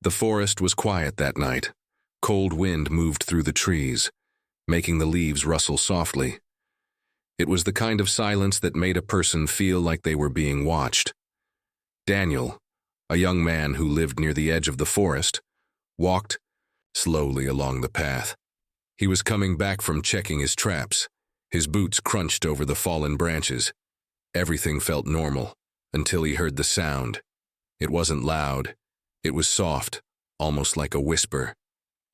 The forest was quiet that night. Cold wind moved through the trees, making the leaves rustle softly. It was the kind of silence that made a person feel like they were being watched. Daniel, a young man who lived near the edge of the forest, walked slowly along the path. He was coming back from checking his traps. His boots crunched over the fallen branches. Everything felt normal until he heard the sound. It wasn't loud. It was soft, almost like a whisper.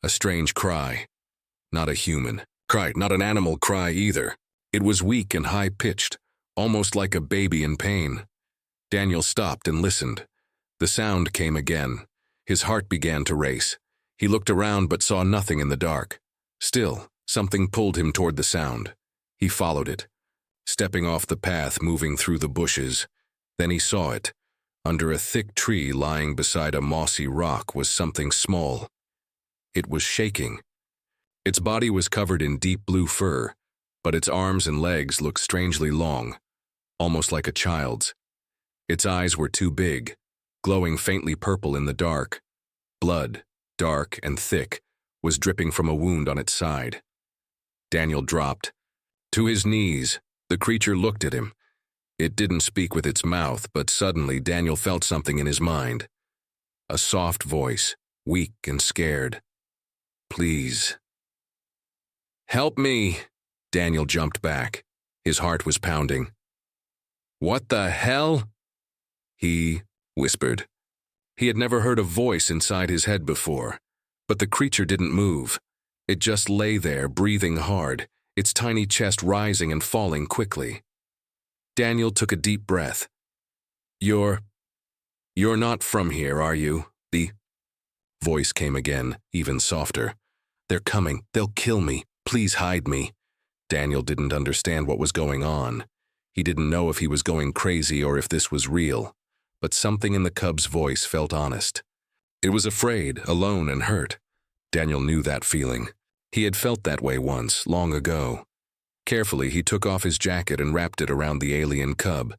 A strange cry. Not a human cry, not an animal cry either. It was weak and high-pitched, almost like a baby in pain. Daniel stopped and listened. The sound came again. His heart began to race. He looked around but saw nothing in the dark. Still, something pulled him toward the sound. He followed it, stepping off the path, moving through the bushes. Then he saw it. Under a thick tree lying beside a mossy rock was something small. It was shaking. Its body was covered in deep blue fur, but its arms and legs looked strangely long, almost like a child's. Its eyes were too big, glowing faintly purple in the dark. Blood, dark and thick, was dripping from a wound on its side. Daniel dropped. To his knees, the creature looked at him. It didn't speak with its mouth, but suddenly Daniel felt something in his mind. A soft voice, weak and scared. "Please." "Help me!" Daniel jumped back. His heart was pounding. "What the hell?" He whispered. He had never heard a voice inside his head before, but the creature didn't move. It just lay there, breathing hard, its tiny chest rising and falling quickly. Daniel took a deep breath. You're not from here, are you?" The voice came again, even softer. "They're coming. They'll kill me. Please hide me." Daniel didn't understand what was going on. He didn't know if he was going crazy or if this was real, but something in the cub's voice felt honest. It was afraid, alone, and hurt. Daniel knew that feeling. He had felt that way once, long ago. Carefully, he took off his jacket and wrapped it around the alien cub.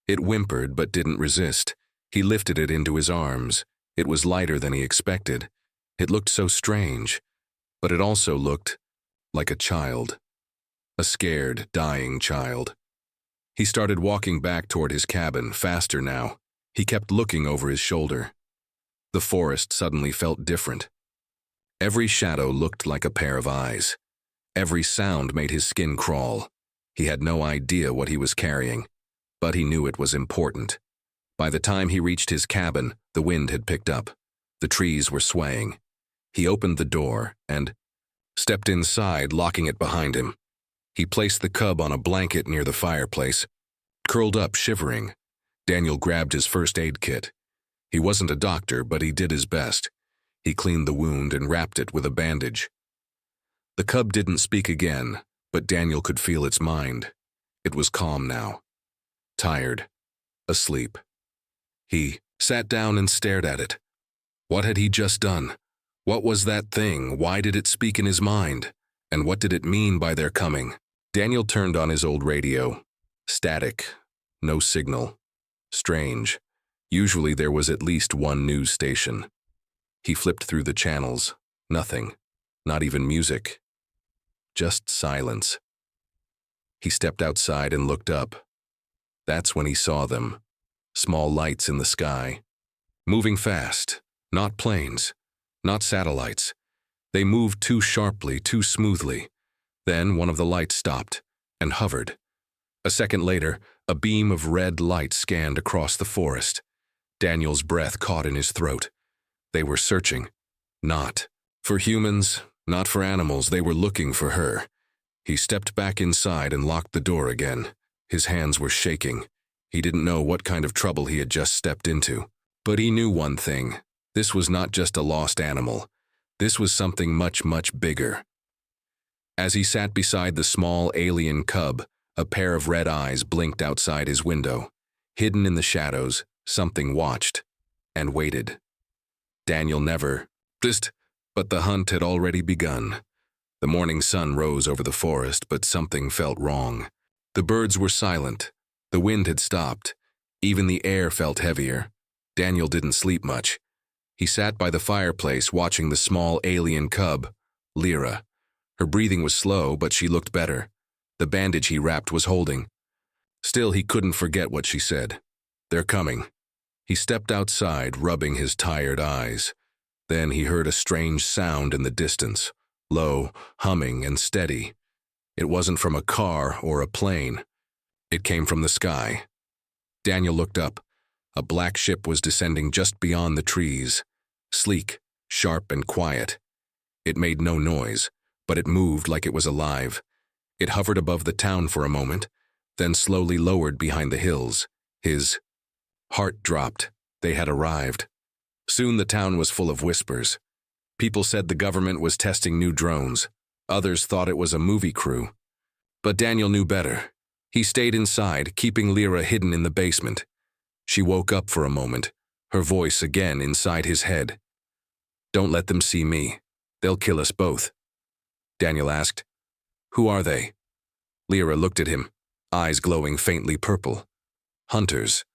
It whimpered but didn't resist. He lifted it into his arms. It was lighter than he expected. It looked so strange, but it also looked like a child. A scared, dying child. He started walking back toward his cabin, faster now. He kept looking over his shoulder. The forest suddenly felt different. Every shadow looked like a pair of eyes. Every sound made his skin crawl. He had no idea what he was carrying, but he knew it was important. By the time he reached his cabin, the wind had picked up. The trees were swaying. He opened the door and stepped inside, locking it behind him. He placed the cub on a blanket near the fireplace, curled up, shivering. Daniel grabbed his first aid kit. He wasn't a doctor, but he did his best. He cleaned the wound and wrapped it with a bandage. The cub didn't speak again, but Daniel could feel its mind. It was calm now. Tired. Asleep. He sat down and stared at it. What had he just done? What was that thing? Why did it speak in his mind? And what did it mean by their coming? Daniel turned on his old radio. Static. No signal. Strange. Usually there was at least one news station. He flipped through the channels. Nothing. Not even music. Just silence. He stepped outside and looked up. That's when he saw them. Small lights in the sky. Moving fast. Not planes. Not satellites. They moved too sharply, too smoothly. Then one of the lights stopped and hovered. A second later, a beam of red light scanned across the forest. Daniel's breath caught in his throat. They were searching. Not for humans, not for animals. They were looking for her. He stepped back inside and locked the door again. His hands were shaking. He didn't know what kind of trouble he had just stepped into. But he knew one thing. This was not just a lost animal. This was something much, much bigger. As he sat beside the small alien cub, a pair of red eyes blinked outside his window. Hidden in the shadows, something watched and waited. Daniel never but the hunt had already begun. The morning sun rose over the forest, but something felt wrong. The birds were silent. The wind had stopped. Even the air felt heavier. Daniel didn't sleep much. He sat by the fireplace watching the small alien cub, Lyra. Her breathing was slow, but she looked better. The bandage he wrapped was holding. Still, he couldn't forget what she said. "They're coming." He stepped outside, rubbing his tired eyes. Then he heard a strange sound in the distance, low, humming, and steady. It wasn't from a car or a plane. It came from the sky. Daniel looked up. A black ship was descending just beyond the trees. Sleek, sharp, and quiet. It made no noise, but it moved like it was alive. It hovered above the town for a moment, then slowly lowered behind the hills. His heart dropped. They had arrived. Soon the town was full of whispers. People said the government was testing new drones. Others thought it was a movie crew. But Daniel knew better. He stayed inside, keeping Lyra hidden in the basement. She woke up for a moment, her voice again inside his head. "Don't let them see me. They'll kill us both." Daniel asked, "Who are they?" Lyra looked at him, eyes glowing faintly purple. "Hunters.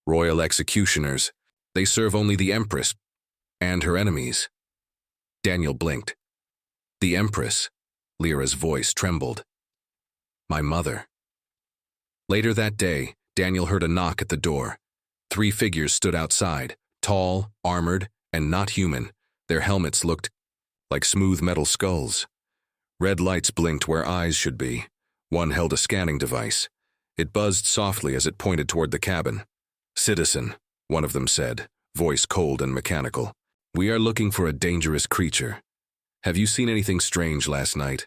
Royal executioners. They serve only the Empress and her enemies." Daniel blinked. "The Empress?" Lyra's voice trembled. "My mother." Later that day, Daniel heard a knock at the door. 3 figures stood outside, tall, armored, and not human. Their helmets looked like smooth metal skulls. Red lights blinked where eyes should be. One held a scanning device. It buzzed softly as it pointed toward the cabin. "Citizen," one of them said, voice cold and mechanical. "We are looking for a dangerous creature. Have you seen anything strange last night?"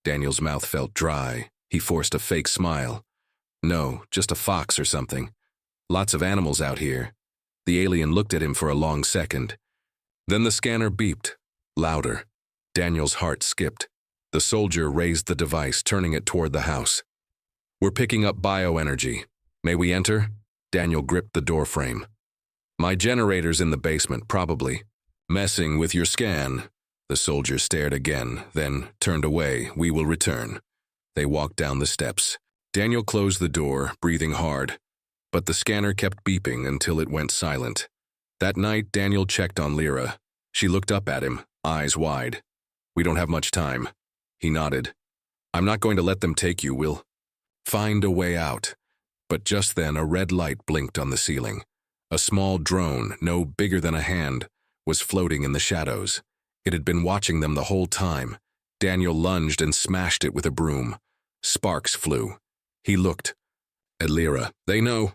Daniel's mouth felt dry. He forced a fake smile. "No, just a fox or something. Lots of animals out here." The alien looked at him for a long second. Then the scanner beeped, louder. Daniel's heart skipped. The soldier raised the device, turning it toward the house. "We're picking up bioenergy. May we enter?" Daniel gripped the doorframe. "My generator's in the basement, probably." "Messing with your scan." The soldier stared again, then turned away. "We will return." They walked down the steps. Daniel closed the door, breathing hard. But the scanner kept beeping until it went silent. That night, Daniel checked on Lyra. She looked up at him, eyes wide. "We don't have much time." He nodded. "I'm not going to let them take you. We'll find a way out." But just then, a red light blinked on the ceiling. A small drone, no bigger than a hand, was floating in the shadows. It had been watching them the whole time. Daniel lunged and smashed it with a broom. Sparks flew. He looked at Lyra. "They know."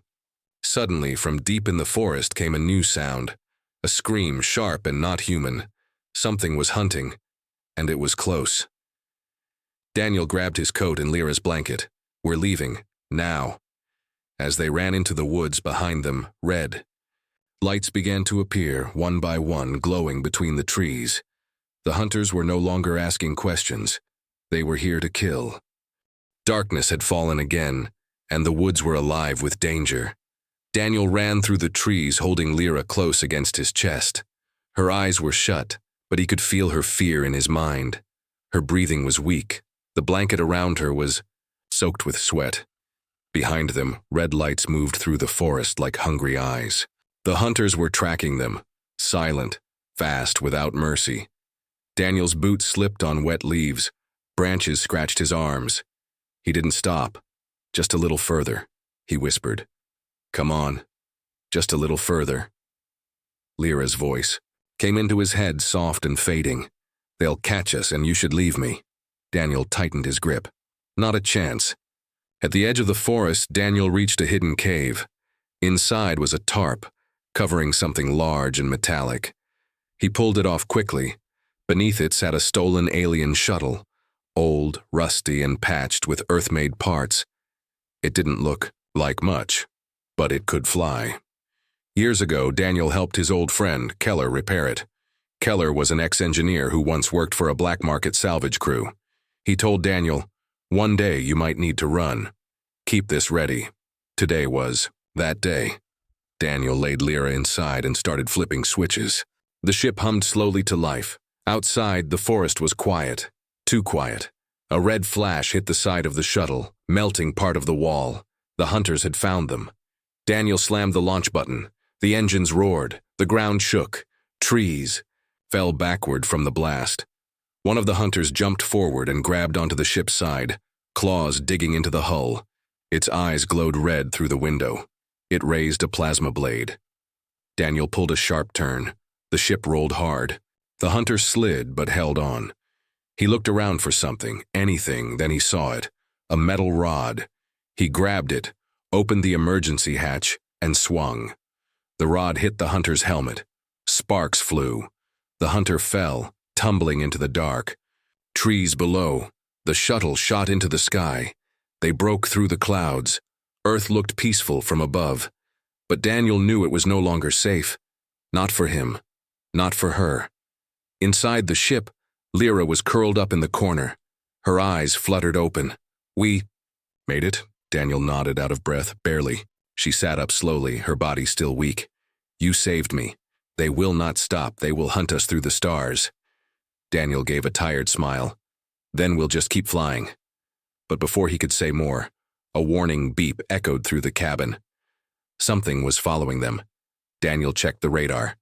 Suddenly, from deep in the forest came a new sound. A scream, sharp and not human. Something was hunting, and it was close. Daniel grabbed his coat and Lyra's blanket. "We're leaving, now." As they ran into the woods behind them, red lights began to appear, one by one, glowing between the trees. The hunters were no longer asking questions. They were here to kill. Darkness had fallen again, and the woods were alive with danger. Daniel ran through the trees, holding Lyra close against his chest. Her eyes were shut, but he could feel her fear in his mind. Her breathing was weak. The blanket around her was soaked with sweat. Behind them, red lights moved through the forest like hungry eyes. The hunters were tracking them, silent, fast, without mercy. Daniel's boots slipped on wet leaves. Branches scratched his arms. He didn't stop. "Just a little further," he whispered. "Come on, just a little further." Lyra's voice came into his head, soft and fading. "They'll catch us and you should leave me." Daniel tightened his grip. Not a chance. At the edge of the forest, Daniel reached a hidden cave. Inside was a tarp, covering something large and metallic. He pulled it off quickly. Beneath it sat a stolen alien shuttle, old, rusty, and patched with Earth-made parts. It didn't look like much, but it could fly. Years ago, Daniel helped his old friend, Keller, repair it. Keller was an ex-engineer who once worked for a black market salvage crew. He told Daniel, "One day you might need to run. Keep this ready." Today was that day. Daniel laid Lyra inside and started flipping switches. The ship hummed slowly to life. Outside, the forest was quiet. Too quiet. A red flash hit the side of the shuttle, melting part of the wall. The hunters had found them. Daniel slammed the launch button. The engines roared. The ground shook. Trees fell backward from the blast. One of the hunters jumped forward and grabbed onto the ship's side, claws digging into the hull. Its eyes glowed red through the window. It raised a plasma blade. Daniel pulled a sharp turn. The ship rolled hard. The hunter slid but held on. He looked around for something, anything, then he saw it. A metal rod. He grabbed it, opened the emergency hatch, and swung. The rod hit the hunter's helmet. Sparks flew. The hunter fell, tumbling into the dark. Trees below. The shuttle shot into the sky. They broke through the clouds. Earth looked peaceful from above. But Daniel knew it was no longer safe. Not for him. Not for her. Inside the ship, Lyra was curled up in the corner. Her eyes fluttered open. "We made it," Daniel nodded out of breath, barely. She sat up slowly, her body still weak. "You saved me. They will not stop. They will hunt us through the stars." Daniel gave a tired smile. "Then we'll just keep flying." But before he could say more, a warning beep echoed through the cabin. Something was following them. Daniel checked the radar.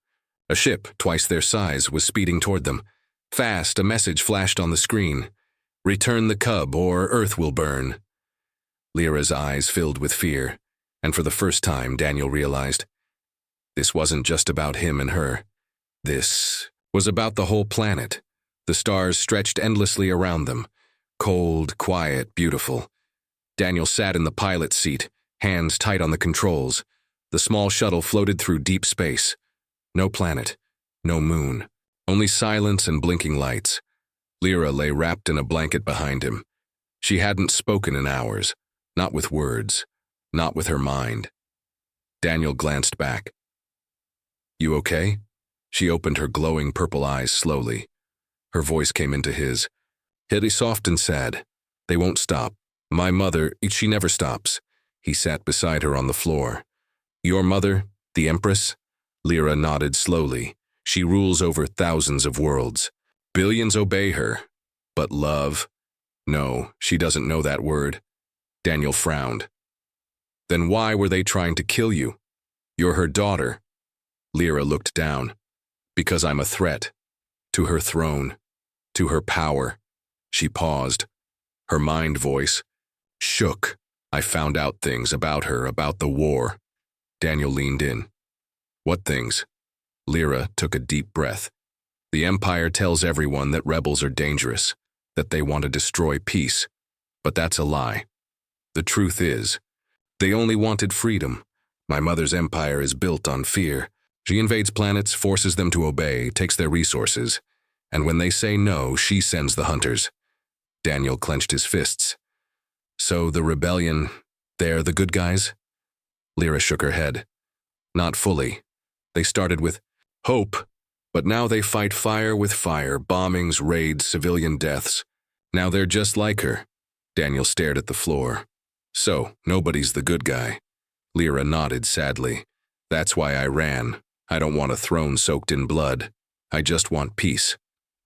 A ship, twice their size, was speeding toward them. Fast, a message flashed on the screen. "Return the cub, or Earth will burn." Lyra's eyes filled with fear, and for the first time Daniel realized this wasn't just about him and her. This was about the whole planet. The stars stretched endlessly around them. Cold, quiet, beautiful. Daniel sat in the pilot's seat, hands tight on the controls. The small shuttle floated through deep space. No planet, no moon, only silence and blinking lights. Lyra lay wrapped in a blanket behind him. She hadn't spoken in hours, not with words, not with her mind. Daniel glanced back. "You okay?" She opened her glowing purple eyes slowly. Her voice came into his. It is soft and sad. "They won't stop. My mother, she never stops." He sat beside her on the floor. "Your mother, the Empress?" Lyra nodded slowly. "She rules over thousands of worlds. Billions obey her. But love? No, she doesn't know that word." Daniel frowned. "Then why were they trying to kill you? You're her daughter." Lyra looked down. "Because I'm a threat. To her throne. To her power." She paused. Her mind voice shook. "I found out things about her, about the war." Daniel leaned in. "What things?" Lyra took a deep breath. "The Empire tells everyone that rebels are dangerous, that they want to destroy peace. But that's a lie. The truth is, they only wanted freedom. My mother's empire is built on fear. She invades planets, forces them to obey, takes their resources. And when they say no, she sends the hunters." Daniel clenched his fists. "So the rebellion, they're the good guys?" Lyra shook her head. "Not fully. They started with hope, but now they fight fire with fire, bombings, raids, civilian deaths. Now they're just like her." Daniel stared at the floor. "So, nobody's the good guy." Lyra nodded sadly. "That's why I ran. I don't want a throne soaked in blood. I just want peace."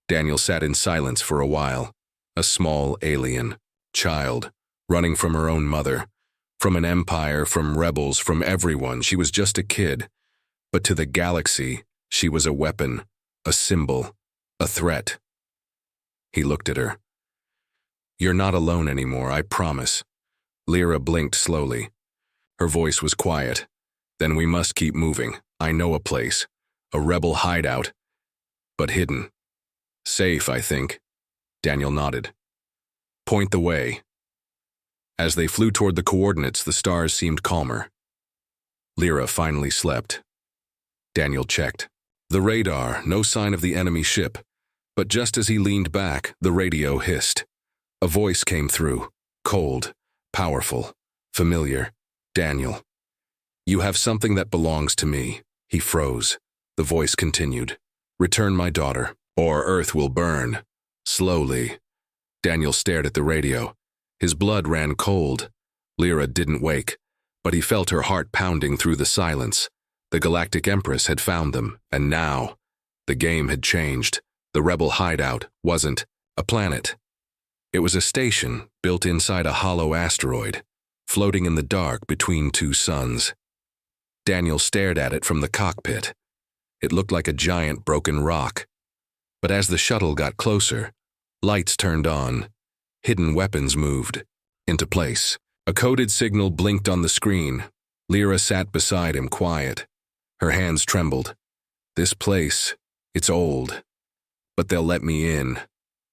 Daniel sat in silence for a while. A small alien, child, running from her own mother. From an empire, from rebels, from everyone. She was just a kid. But to the galaxy, she was a weapon, a symbol, a threat. He looked at her. "You're not alone anymore, I promise." Lyra blinked slowly. Her voice was quiet. "Then we must keep moving. I know a place. A rebel hideout. But hidden. Safe, I think." Daniel nodded. "Point the way." As they flew toward the coordinates, the stars seemed calmer. Lyra finally slept. Daniel checked. The radar, no sign of the enemy ship. But just as he leaned back, the radio hissed. A voice came through. Cold, powerful, familiar. "Daniel, you have something that belongs to me." He froze. The voice continued. "Return my daughter, or Earth will burn." Slowly. Daniel stared at the radio. His blood ran cold. Lyra didn't wake, but he felt her heart pounding through the silence. The Galactic Empress had found them, and now, the game had changed. The rebel hideout wasn't a planet. It was a station built inside a hollow asteroid, floating in the dark between two suns. Daniel stared at it from the cockpit. It looked like a giant broken rock. But as the shuttle got closer, lights turned on. Hidden weapons moved into place. A coded signal blinked on the screen. Lyra sat beside him, quiet. Her hands trembled. This place, it's old. But they'll let me in.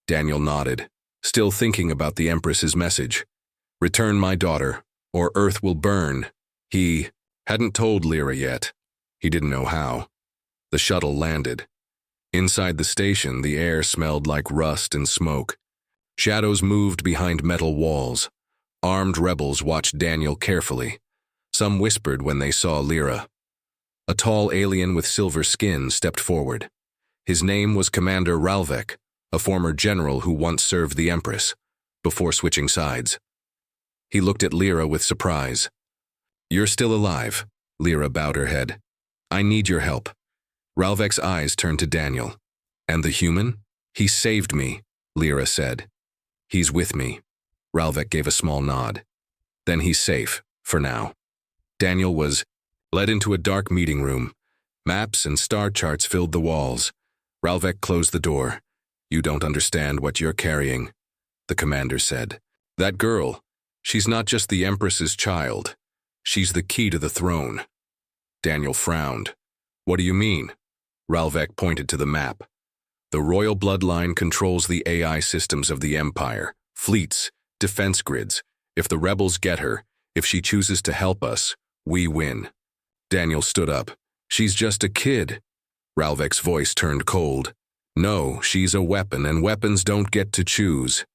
Daniel nodded, still thinking about the Empress's message. Return my daughter, or Earth will burn. He hadn't told Lyra yet. He didn't know how. The shuttle landed. Inside the station, the air smelled like rust and smoke. Shadows moved behind metal walls. Armed rebels watched Daniel carefully. Some whispered when they saw Lyra. A tall alien with silver skin stepped forward. His name was Commander Ralvek, a former general who once served the Empress, before switching sides. He looked at Lyra with surprise. You're still alive, Lyra bowed her head. I need your help. Ralvek's eyes turned to Daniel. And the human? He saved me, Lyra said. He's with me. Ralvek gave a small nod. Then he's safe, for now. Daniel was led into a dark meeting room. Maps and star charts filled the walls. Ralvek closed the door. You don't understand what you're carrying, the commander said. That girl, she's not just the Empress's child. She's the key to the throne. Daniel frowned. What do you mean? Ralvek pointed to the map. The royal bloodline controls the AI systems of the Empire, fleets, defense grids. If the rebels get her, if she chooses to help us, we win. Daniel stood up. She's just a kid. Ralvek's voice turned cold. No, she's a weapon, and weapons don't get to choose.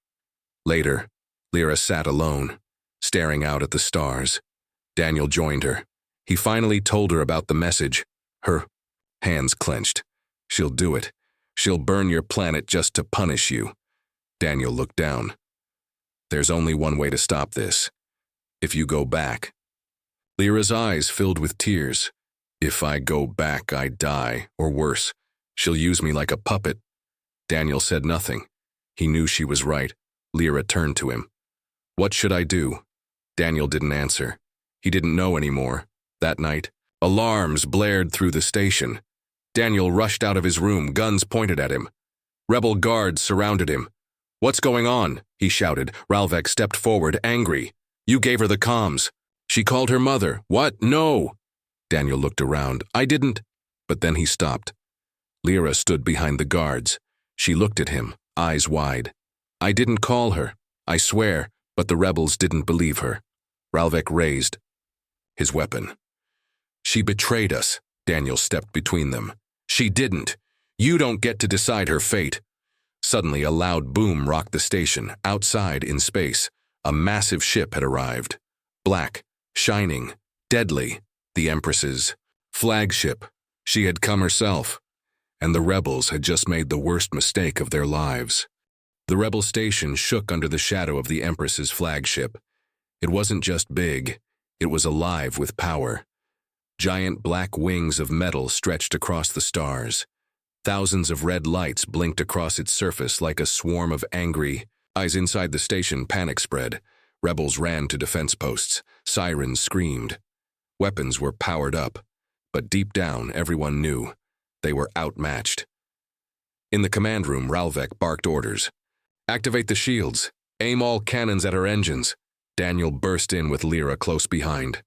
Later, Lyra sat alone, staring out at the stars. Daniel joined her. He finally told her about the message. Her hands clenched. She'll do it. She'll burn your planet just to punish you. Daniel looked down. There's only one way to stop this. If you go back. Lyra's eyes filled with tears. If I go back, I die, or worse. She'll use me like a puppet. Daniel said nothing. He knew she was right. Lyra turned to him. What should I do? Daniel didn't answer. He didn't know anymore. That night, alarms blared through the station. Daniel rushed out of his room, guns pointed at him. Rebel guards surrounded him. What's going on? He shouted. Ralvek stepped forward, angry. You gave her the comms. She called her mother. What? No! Daniel looked around. I didn't. But then he stopped. Lyra stood behind the guards. She looked at him, eyes wide. I didn't call her. I swear, but the rebels didn't believe her. Ralvek raised his weapon. She betrayed us. Daniel stepped between them. She didn't. You don't get to decide her fate. Suddenly, a loud boom rocked the station. Outside, in space, a massive ship had arrived. Black, shining, deadly. The Empress's flagship. She had come herself. And the rebels had just made the worst mistake of their lives. The rebel station shook under the shadow of the Empress's flagship. It wasn't just big. It was alive with power. Giant black wings of metal stretched across the stars. Thousands of red lights blinked across its surface like a swarm of angry eyes. Inside the station, panic spread. Rebels ran to defense posts. Sirens screamed. Weapons were powered up. But deep down, everyone knew they were outmatched. In the command room, Ralvek barked orders. Activate the shields. Aim all cannons at her engines. Daniel burst in with Lyra close behind.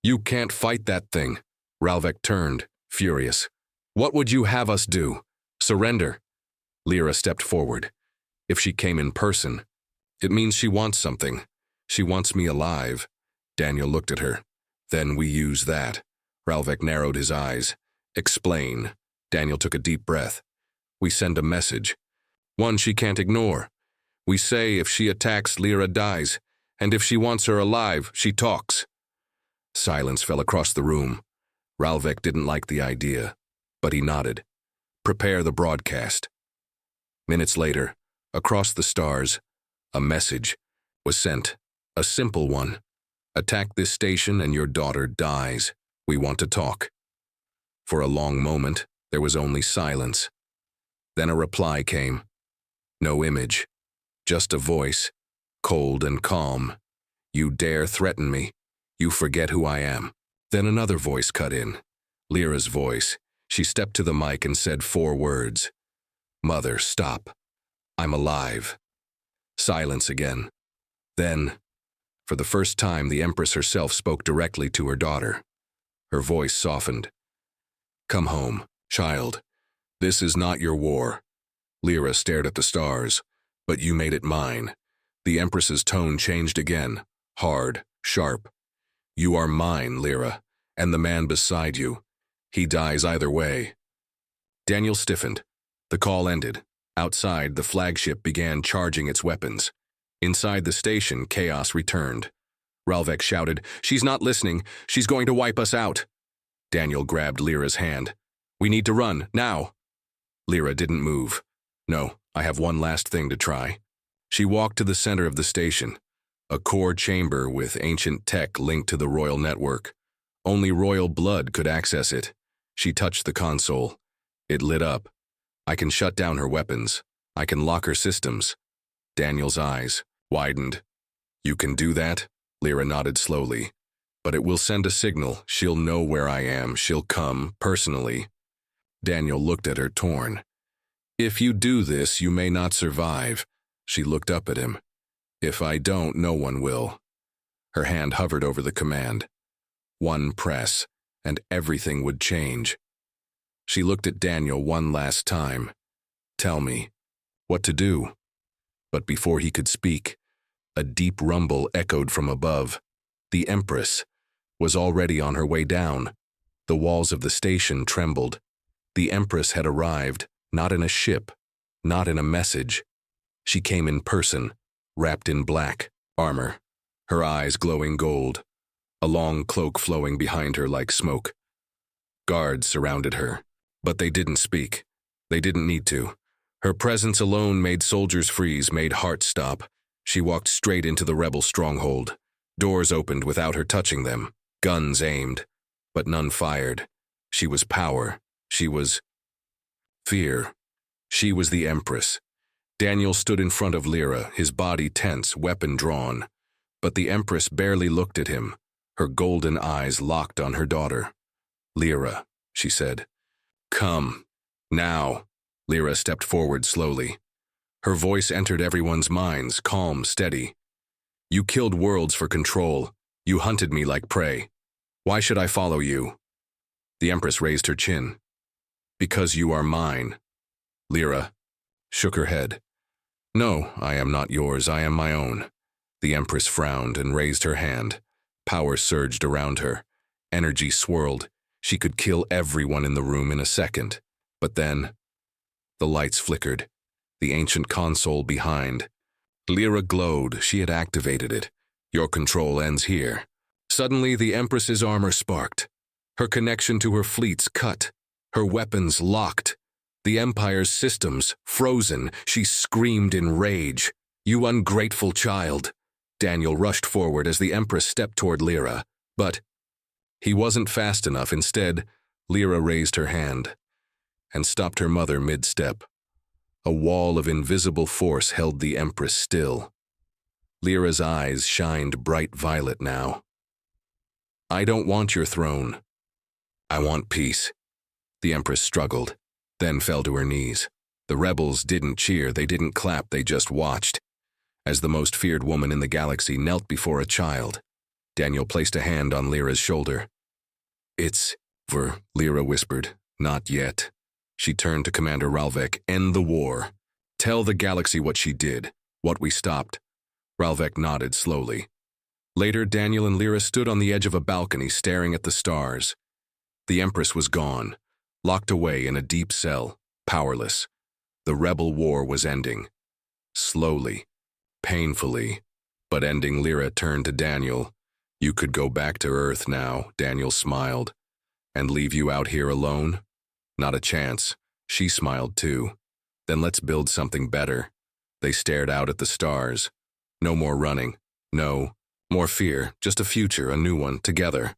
You can't fight that thing. Ralvek turned, furious. What would you have us do? Surrender. Lyra stepped forward. If she came in person, it means she wants something. She wants me alive. Daniel looked at her. Then we use that. Ralvek narrowed his eyes. Explain. Daniel took a deep breath. We send a message. One she can't ignore. We say if she attacks, Lyra dies. And if she wants her alive, she talks. Silence fell across the room. Ralvek didn't like the idea, but he nodded. Prepare the broadcast. Minutes later, across the stars, a message was sent. A simple one. Attack this station and your daughter dies. We want to talk. For a long moment, there was only silence. Then a reply came. No image, just a voice, cold and calm. You dare threaten me. You forget who I am. Then another voice cut in. Lyra's voice. She stepped to the mic and said 4 words. "Mother, stop. I'm alive." Silence again. Then, for the first time, the Empress herself spoke directly to her daughter. Her voice softened. "Come home, child. This is not your war." Lyra stared at the stars. "But you made it mine." The Empress's tone changed again, hard, sharp. "You are mine, Lyra, and the man beside you. He dies either way." Daniel stiffened. The call ended. Outside, the flagship began charging its weapons. Inside the station, chaos returned. Ralvek shouted, "She's not listening. She's going to wipe us out." Daniel grabbed Lyra's hand. "We need to run, now." Lyra didn't move. "No, I have one last thing to try." She walked to the center of the station, a core chamber with ancient tech linked to the royal network. Only royal blood could access it. She touched the console. It lit up. "I can shut down her weapons. I can lock her systems." Daniel's eyes widened. "You can do that?" Lyra nodded slowly. "But it will send a signal. She'll know where I am. She'll come, personally." Daniel looked at her, torn. "If you do this, you may not survive." She looked up at him. "If I don't, no one will." Her hand hovered over the command. One press, and everything would change. She looked at Daniel one last time. "Tell me what to do." But before he could speak, a deep rumble echoed from above. The Empress was already on her way down. The walls of the station trembled. The Empress had arrived, not in a ship, not in a message. She came in person, wrapped in black armor, her eyes glowing gold, a long cloak flowing behind her like smoke. Guards surrounded her, but they didn't speak. They didn't need to. Her presence alone made soldiers freeze, made hearts stop. She walked straight into the rebel stronghold. Doors opened without her touching them. Guns aimed, but none fired. She was power. She was fear. She was the Empress. Daniel stood in front of Lyra, his body tense, weapon drawn. But the Empress barely looked at him, her golden eyes locked on her daughter. "Lyra," she said. "Come. Now." Lyra stepped forward slowly. Her voice entered everyone's minds, calm, steady. "You killed worlds for control. You hunted me like prey. Why should I follow you?" The Empress raised her chin. "Because you are mine." Lyra shook her head. "No, I am not yours. I am my own." The Empress frowned and raised her hand. Power surged around her. Energy swirled. She could kill everyone in the room in a second. But then, the lights flickered. The ancient console behind. Lyra glowed. She had activated it. "Your control ends here." Suddenly, the Empress's armor sparked. Her connection to her fleets cut. Her weapons locked. The Empire's systems frozen. She screamed in rage. "You ungrateful child!" Daniel rushed forward as the Empress stepped toward Lyra. But he wasn't fast enough. Instead, Lyra raised her hand and stopped her mother mid-step. A wall of invisible force held the Empress still. Lyra's eyes shined bright violet now. "I don't want your throne. I want peace." The Empress struggled, then fell to her knees. The rebels didn't cheer, they didn't clap, they just watched. As the most feared woman in the galaxy knelt before a child, Daniel placed a hand on Lyra's shoulder. "It's over," Lyra whispered. "Not yet." She turned to Commander Ralvek. "End the war. Tell the galaxy what she did, what we stopped." Ralvek nodded slowly. Later, Daniel and Lyra stood on the edge of a balcony staring at the stars. The Empress was gone, locked away in a deep cell, powerless. The rebel war was ending. Slowly, painfully, but ending. Lyra turned to Daniel. "You could go back to Earth now," Daniel smiled. "And leave you out here alone?" "Not a chance." She smiled too. "Then let's build something better." They stared out at the stars. No more running. No more fear, just a future, a new one, together.